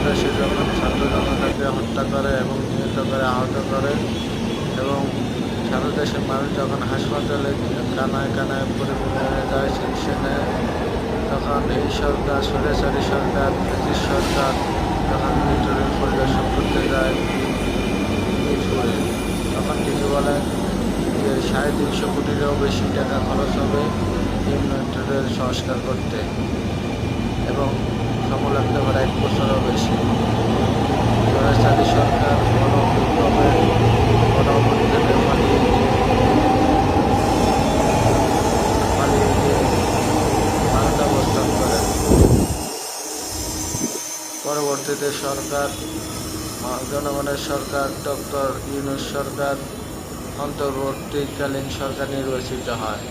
সন্ত্রাসী যখন ছাত্র জনতাকে হত্যা করে এবং নিহত করে, আহত করে, এবং সারা দেশের মানুষ যখন হাসপাতালে কানায় কানায় পরিপূর্ণ হয়ে যায়, চিকিৎসা নেয়, তখন এই সরকার, স্বৈরাচারী সরকার, ব্রিটিশ সরকার যখন মেট্রোরেল পরিদর্শন করতে যায় মিরপুরে, তখন তিনি বলেন যে 350 কোটিরও বেশি টাকা খরচ হবে এই মেট্রোরেল সংস্কার করতে, এবং সময় লাগতে পারে 1 বছরও বেশি। স্বৈরাচারী সরকার গণবিপ্লবের গণঅভ্যুত্থানে পালিয়ে গিয়ে ভারতে অবস্থান করেন। পরবর্তীতে সরকার, জনগণের সরকার, ডক্টর ইউনূস সরকার, অন্তর্বর্তীকালীন সরকার নির্বাচিত হয়।